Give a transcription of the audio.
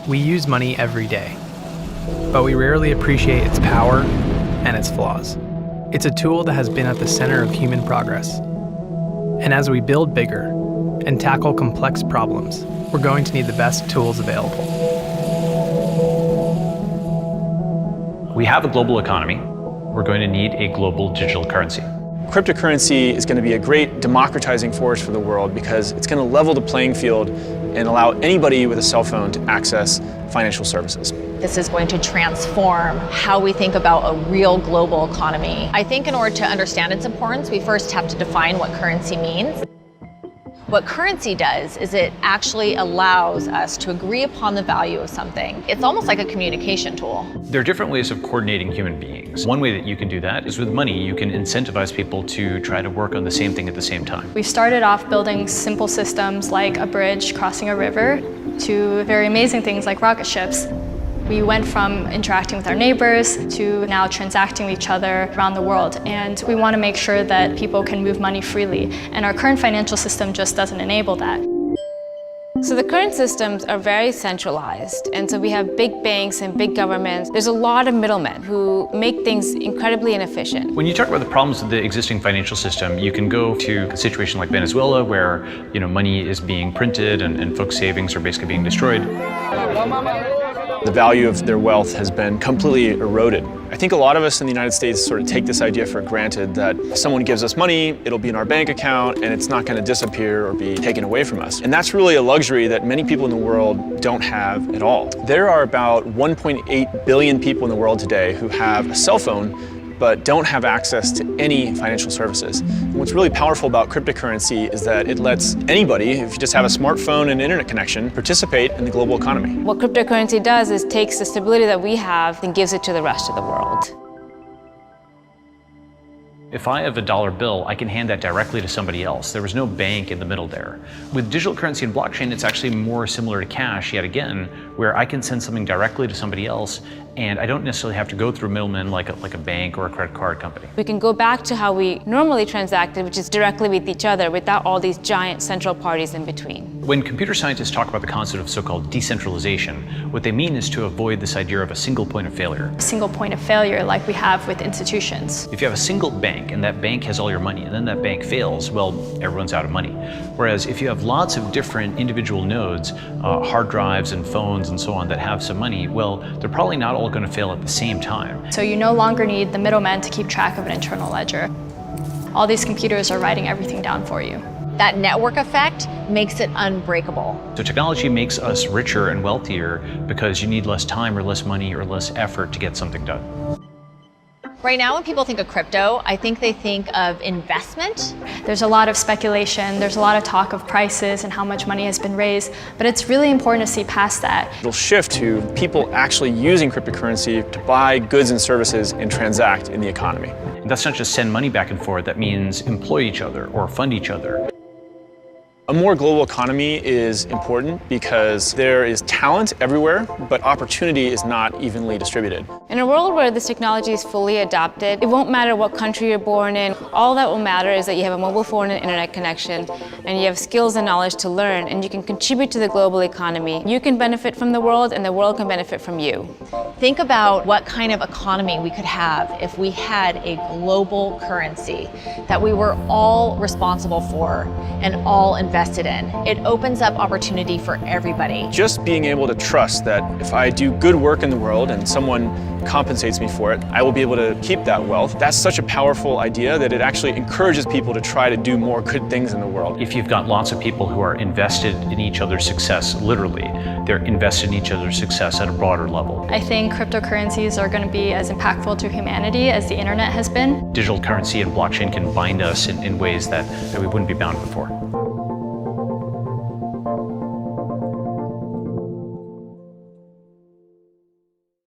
We use money every day, but we rarely appreciate its power and its flaws. It's a tool that has been at the center of human progress. And as we build bigger and tackle complex problems, we're going to need the best tools available. We have a global economy. We're going to need a global digital currency. Cryptocurrency is going to be a great democratizing force for the world because it's going to level the playing field and allow anybody with a cell phone to access financial services. This is going to transform how we think about a real global economy. I think in order to understand its importance, we first have to define what currency means. What currency does is it actually allows us to agree upon the value of something. It's almost like a communication tool. There are different ways of coordinating human beings. One way that you can do that is with money. You can incentivize people to try to work on the same thing at the same time. We started off building simple systems like a bridge crossing a river to very amazing things like rocket ships. We went from interacting with our neighbors to now transacting with each other around the world. And we want to make sure that people can move money freely. And our current financial system just doesn't enable that. So the current systems are very centralized. And so we have big banks and big governments. There's a lot of middlemen who make things incredibly inefficient. When you talk about the problems of the existing financial system, you can go to a situation like Venezuela where money is being printed and folks' savings are basically being destroyed. The value of their wealth has been completely eroded. I think a lot of us in the United States sort of take this idea for granted that if someone gives us money, it'll be in our bank account and it's not going to disappear or be taken away from us. And that's really a luxury that many people in the world don't have at all. There are about 1.8 billion people in the world today who have a cell phone but don't have access to any financial services. And what's really powerful about cryptocurrency is that it lets anybody, if you just have a smartphone and internet connection, participate in the global economy. What cryptocurrency does is takes the stability that we have and gives it to the rest of the world. If I have a dollar bill, I can hand that directly to somebody else. There was no bank in the middle there. With digital currency and blockchain, it's actually more similar to cash, yet again, where I can send something directly to somebody else, and I don't necessarily have to go through middlemen like a bank or a credit card company. We can go back to how we normally transacted, which is directly with each other without all these giant central parties in between. When computer scientists talk about the concept of so-called decentralization, what they mean is to avoid this idea of a single point of failure. A single point of failure like we have with institutions. If you have a single bank and that bank has all your money and then that bank fails, well, everyone's out of money. Whereas if you have lots of different individual nodes, hard drives and phones and so on that have some money, well, they're probably not all going to fail at the same time. So you no longer need the middleman to keep track of an internal ledger. All these computers are writing everything down for you. That network effect makes it unbreakable. So technology makes us richer and wealthier because you need less time or less money or less effort to get something done. Right now, when people think of crypto, I think they think of investment. There's a lot of speculation, there's a lot of talk of prices and how much money has been raised, but it's really important to see past that. It'll shift to people actually using cryptocurrency to buy goods and services and transact in the economy. And that's not just send money back and forth, that means employ each other or fund each other. A more global economy is important because there is talent everywhere, but opportunity is not evenly distributed. In a world where this technology is fully adopted, it won't matter what country you're born in. All that will matter is that you have a mobile phone and internet connection, and you have skills and knowledge to learn, and you can contribute to the global economy. You can benefit from the world, and the world can benefit from you. Think about what kind of economy we could have if we had a global currency that we were all responsible for and all invested in. It opens up opportunity for everybody. Just being able to trust that if I do good work in the world and someone compensates me for it, I will be able to keep that wealth. That's such a powerful idea that it actually encourages people to try to do more good things in the world. If you've got lots of people who are invested in each other's success, literally, they're invested in each other's success at a broader level. I think cryptocurrencies are going to be as impactful to humanity as the internet has been. Digital currency and blockchain can bind us in ways that we wouldn't be bound before.